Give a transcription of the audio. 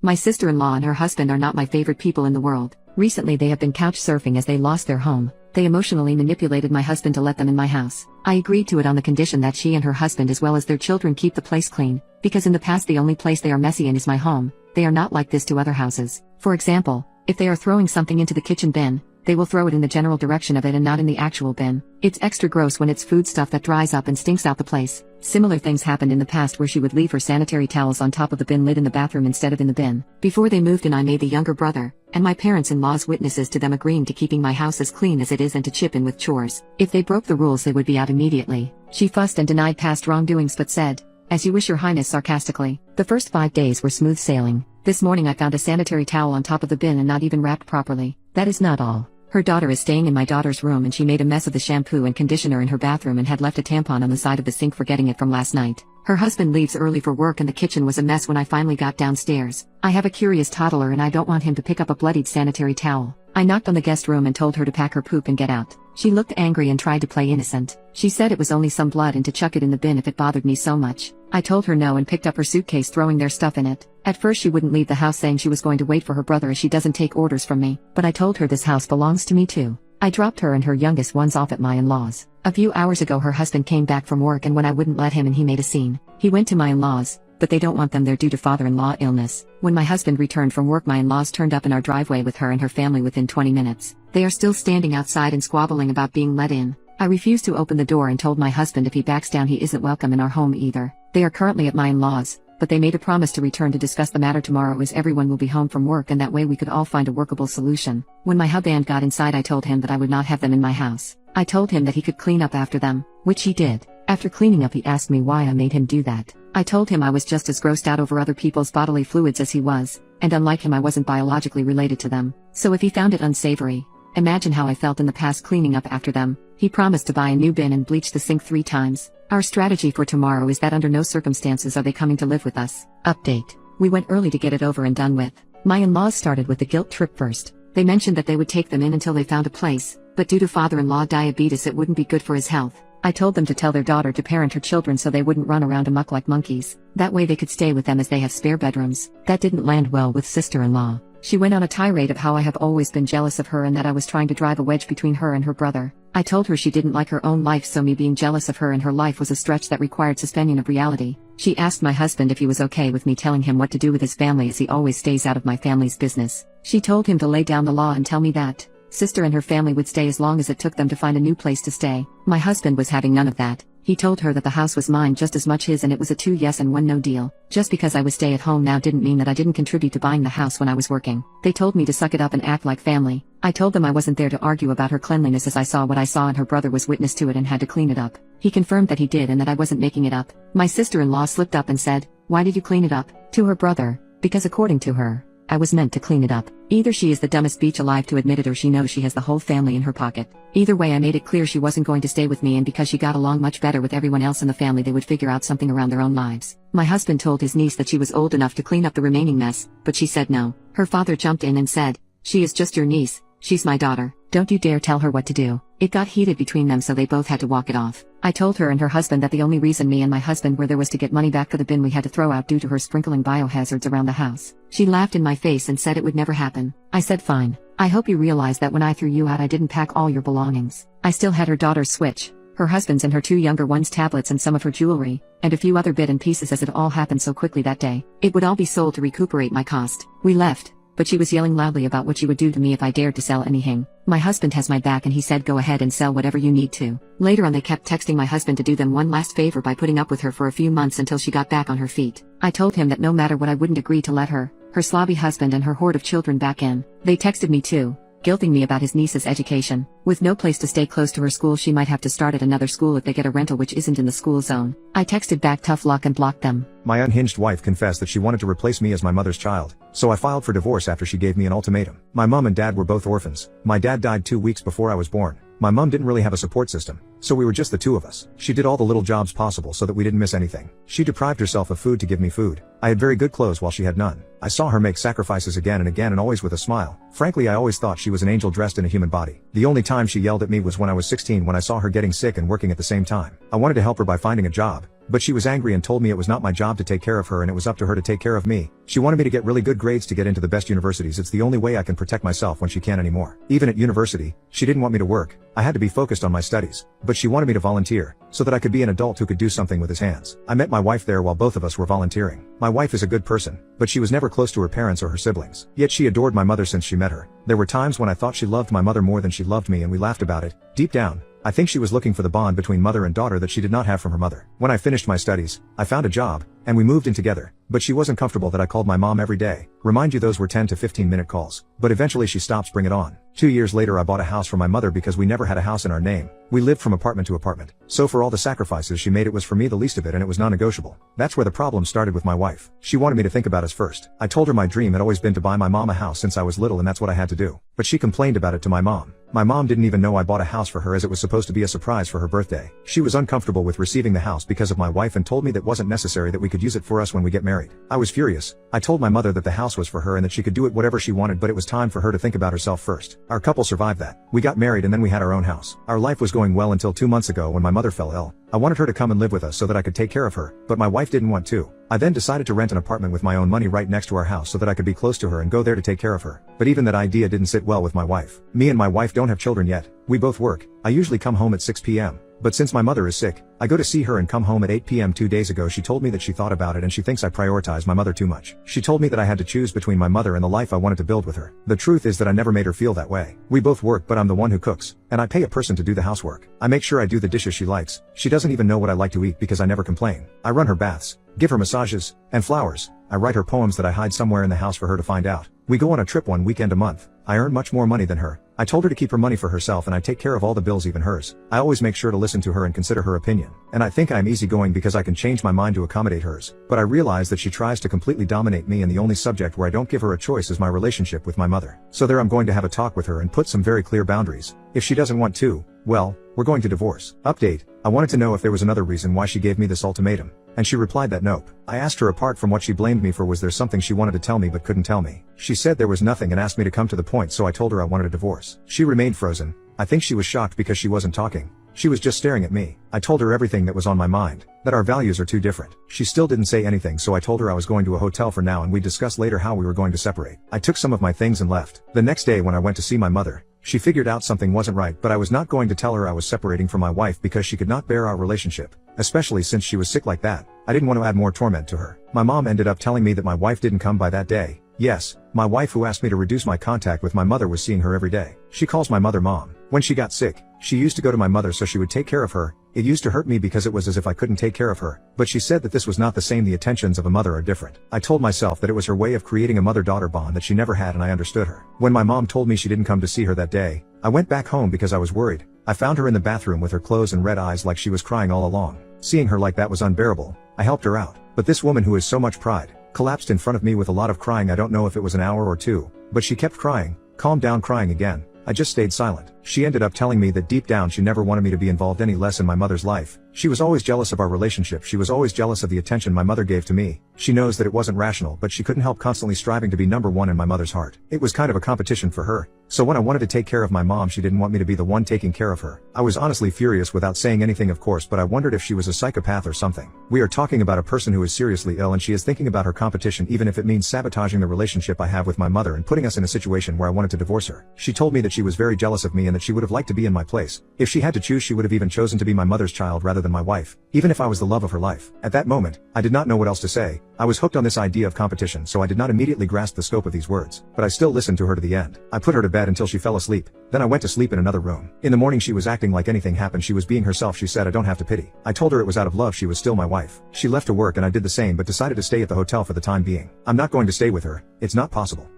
My sister-in-law and her husband are not my favorite people in the world. Recently they have been couch surfing as they lost their home. They emotionally manipulated my husband to let them in my house. I agreed to it on the condition that she and her husband as well as their children keep the place clean, because in the past the only place they are messy in is my home. They are not like this to other houses. For example, if they are throwing something into the kitchen bin, they will throw it in the general direction of it and not in the actual bin. It's extra gross when it's food stuff that dries up and stinks out the place. Similar things happened in the past where she would leave her sanitary towels on top of the bin lid in the bathroom instead of in the bin. Before they moved in, I made the younger brother and my parents-in-law's witnesses to them agreeing to keeping my house as clean as it is and to chip in with chores. If they broke the rules they would be out immediately. She fussed and denied past wrongdoings but said, "As you wish, Your Highness," sarcastically. The first 5 days were smooth sailing. This morning I found a sanitary towel on top of the bin and not even wrapped properly. That is not all. Her daughter is staying in my daughter's room and she made a mess of the shampoo and conditioner in her bathroom and had left a tampon on the side of the sink, forgetting it from last night. Her husband leaves early for work and the kitchen was a mess when I finally got downstairs. I have a curious toddler and I don't want him to pick up a bloodied sanitary towel. I knocked on the guest room and told her to pack her poop and get out. She looked angry and tried to play innocent. She said it was only some blood and to chuck it in the bin if it bothered me so much. I told her no and picked up her suitcase, throwing their stuff in it. At first she wouldn't leave the house, saying she was going to wait for her brother as she doesn't take orders from me. But I told her this house belongs to me too. I dropped her and her youngest ones off at my in-laws. A few hours ago her husband came back from work and when I wouldn't let him and he made a scene. He went to my in-laws, but they don't want them there due to father-in-law illness. When my husband returned from work, my in-laws turned up in our driveway with her and her family within 20 minutes. They are still standing outside and squabbling about being let in. I refused to open the door and told my husband if he backs down he isn't welcome in our home either. They are currently at my in-laws, but they made a promise to return to discuss the matter tomorrow as everyone will be home from work and that way we could all find a workable solution. When my husband got inside I told him that I would not have them in my house. I told him that he could clean up after them, which he did. After cleaning up he asked me why I made him do that. I told him I was just as grossed out over other people's bodily fluids as he was, and unlike him I wasn't biologically related to them. So if he found it unsavory, imagine how I felt in the past cleaning up after them. He promised to buy a new bin and bleach the sink 3 times. Our strategy for tomorrow is that under no circumstances are they coming to live with us. Update. We went early to get it over and done with. My in-laws started with the guilt trip first. They mentioned that they would take them in until they found a place, but due to father-in-law diabetes it wouldn't be good for his health. I told them to tell their daughter to parent her children so they wouldn't run around amok like monkeys. That way they could stay with them as they have spare bedrooms. That didn't land well with sister-in-law. She went on a tirade of how I have always been jealous of her and that I was trying to drive a wedge between her and her brother. I told her she didn't like her own life, so me being jealous of her and her life was a stretch that required suspension of reality. She asked my husband if he was okay with me telling him what to do with his family as he always stays out of my family's business. She told him to lay down the law and tell me that sister and her family would stay as long as it took them to find a new place to stay. My husband was having none of that. He told her that the house was mine just as much his and it was a 2 yes and 1 no deal. Just because I was stay at home now didn't mean that I didn't contribute to buying the house when I was working. They told me to suck it up and act like family. I told them I wasn't there to argue about her cleanliness as I saw what I saw and her brother was witness to it and had to clean it up. He confirmed that he did and that I wasn't making it up. My sister-in-law slipped up and said, "Why did you clean it up?" to her brother. Because according to her, I was meant to clean it up. Either she is the dumbest bitch alive to admit it or she knows she has the whole family in her pocket. Either way I made it clear she wasn't going to stay with me and because she got along much better with everyone else in the family they would figure out something around their own lives. My husband told his niece that she was old enough to clean up the remaining mess, but she said no. Her father jumped in and said, "She is just your niece, she's my daughter. Don't you dare tell her what to do." It got heated between them so they both had to walk it off. I told her and her husband that the only reason me and my husband were there was to get money back for the bin we had to throw out due to her sprinkling biohazards around the house. She laughed in my face and said it would never happen. I said fine. I hope you realize that when I threw you out I didn't pack all your belongings. I still had her daughter's Switch, her husband's and her 2 younger ones' tablets and some of her jewelry, and a few other bit and pieces as it all happened so quickly that day. It would all be sold to recuperate my cost. We left, but she was yelling loudly about what she would do to me if I dared to sell anything. My husband has my back and he said go ahead and sell whatever you need to. Later on they kept texting my husband to do them one last favor by putting up with her for a few months until she got back on her feet. I told him that no matter what I wouldn't agree to let her slobby husband and her horde of children back in. They texted me too, guilting me about his niece's education. With no place to stay close to her school she might have to start at another school if they get a rental which isn't in the school zone. I texted back tough luck and blocked them. My unhinged wife confessed that she wanted to replace me as my mother's child, so I filed for divorce after she gave me an ultimatum. My mom and dad were both orphans. My dad died 2 weeks before I was born. My mom didn't really have a support system, so we were just the 2 of us. She did all the little jobs possible so that we didn't miss anything. She deprived herself of food to give me food. I had very good clothes while she had none. I saw her make sacrifices again and always with a smile. Frankly, I always thought she was an angel dressed in a human body. The only time she yelled at me was when I was 16 when I saw her getting sick and working at the same time. I wanted to help her by finding a job, but she was angry and told me it was not my job to take care of her and it was up to her to take care of me. She wanted me to get really good grades to get into the best universities. It's the only way I can protect myself when she can't anymore. Even at university, she didn't want me to work. I had to be focused on my studies, but she wanted me to volunteer, so that I could be an adult who could do something with his hands. I met my wife there while both of us were volunteering. My wife is a good person, but she was never close to her parents or her siblings. Yet she adored my mother since she met her. There were times when I thought she loved my mother more than she loved me and we laughed about it. Deep down, I think she was looking for the bond between mother and daughter that she did not have from her mother. When I finished my studies, I found a job, and we moved in together, but she wasn't comfortable that I called my mom every day. Remind you, those were 10 to 15 minute calls. But eventually she stops. Bring it on. 2 years later I bought a house for my mother because we never had a house in our name. We lived from apartment to apartment. So for all the sacrifices she made, it was for me the least of it, and it was non-negotiable. That's where the problem started with my wife. She wanted me to think about us first. I told her my dream had always been to buy my mom a house since I was little, and that's what I had to do. But she complained about it to my mom. My mom didn't even know I bought a house for her, as it was supposed to be a surprise for her birthday. She was uncomfortable with receiving the house because of my wife and told me that wasn't necessary, that we could use it for us when we get married. I was furious. I told my mother that the house was for her and that she could do it whatever she wanted, but it was time for her to think about herself first. Our couple survived that. We got married and then we had our own house. Our life was going well until 2 months ago when my mother fell ill. I wanted her to come and live with us so that I could take care of her, but my wife didn't want to. I then decided to rent an apartment with my own money right next to our house so that I could be close to her and go there to take care of her. But even that idea didn't sit well with my wife. Me and my wife don't have children yet. We both work. I usually come home at 6 p.m. But since my mother is sick, I go to see her and come home at 8 p.m. 2 days ago she told me that she thought about it and she thinks I prioritize my mother too much. She told me that I had to choose between my mother and the life I wanted to build with her. The truth is that I never made her feel that way. We both work, but I'm the one who cooks, and I pay a person to do the housework. I make sure I do the dishes she likes. She doesn't even know what I like to eat because I never complain. I run her baths, give her massages, and flowers. I write her poems that I hide somewhere in the house for her to find out. We go on a trip 1 weekend a month. I earn much more money than her. I told her to keep her money for herself and I take care of all the bills, even hers. I always make sure to listen to her and consider her opinion. And I think I'm easygoing because I can change my mind to accommodate hers. But I realize that she tries to completely dominate me, and the only subject where I don't give her a choice is my relationship with my mother. So there I'm going to have a talk with her and put some very clear boundaries. If she doesn't want to, well, we're going to divorce. Update: I wanted to know if there was another reason why she gave me this ultimatum. And she replied that nope. I asked her, apart from what she blamed me for, was there something she wanted to tell me but couldn't tell me? She said there was nothing and asked me to come to the point, so I told her I wanted a divorce. She remained frozen. I think she was shocked because she wasn't talking. She was just staring at me. I told her everything that was on my mind, that our values are too different. She still didn't say anything, so I told her I was going to a hotel for now and we'd discuss later how we were going to separate. I took some of my things and left. The next day when I went to see my mother, she figured out something wasn't right, but I was not going to tell her I was separating from my wife because she could not bear our relationship, especially since she was sick like that. I didn't want to add more torment to her. My mom ended up telling me that my wife didn't come by that day. Yes, my wife, who asked me to reduce my contact with my mother, was seeing her every day. She calls my mother mom. When she got sick, she used to go to my mother so she would take care of her. It used to hurt me because it was as if I couldn't take care of her. But she said that this was not the same. The attentions of a mother are different. I told myself that it was her way of creating a mother-daughter bond that she never had, and I understood her. When my mom told me she didn't come to see her that day, I went back home because I was worried. I found her in the bathroom with her clothes and red eyes like she was crying all along. Seeing her like that was unbearable. I helped her out. But this woman, who has so much pride, collapsed in front of me with a lot of crying. I don't know if it was an hour or two, but she kept crying, calmed down, crying again. I just stayed silent. She ended up telling me that deep down she never wanted me to be involved any less in my mother's life. She was always jealous of our relationship. She was always jealous of the attention my mother gave to me. She knows that it wasn't rational, but she couldn't help constantly striving to be number one in my mother's heart. It was kind of a competition for her. So when I wanted to take care of my mom, she didn't want me to be the one taking care of her. I was honestly furious without saying anything, of course, but I wondered if she was a psychopath or something. We are talking about a person who is seriously ill, and she is thinking about her competition, even if it means sabotaging the relationship I have with my mother and putting us in a situation where I wanted to divorce her. She told me that she was very jealous of me and that she would have liked to be in my place. If she had to choose, she would have even chosen to be my mother's child rather than my wife, even if I was the love of her life. At that moment, I did not know what else to say. I was hooked on this idea of competition, so I did not immediately grasp the scope of these words. But I still listened to her to the end. I put her to bed until she fell asleep. Then I went to sleep in another room. In the morning she was acting like anything happened. She was being herself. She said, "I don't have to pity." I told her it was out of love. She was still my wife. She left to work and I did the same, but decided to stay at the hotel for the time being. I'm not going to stay with her. It's not possible.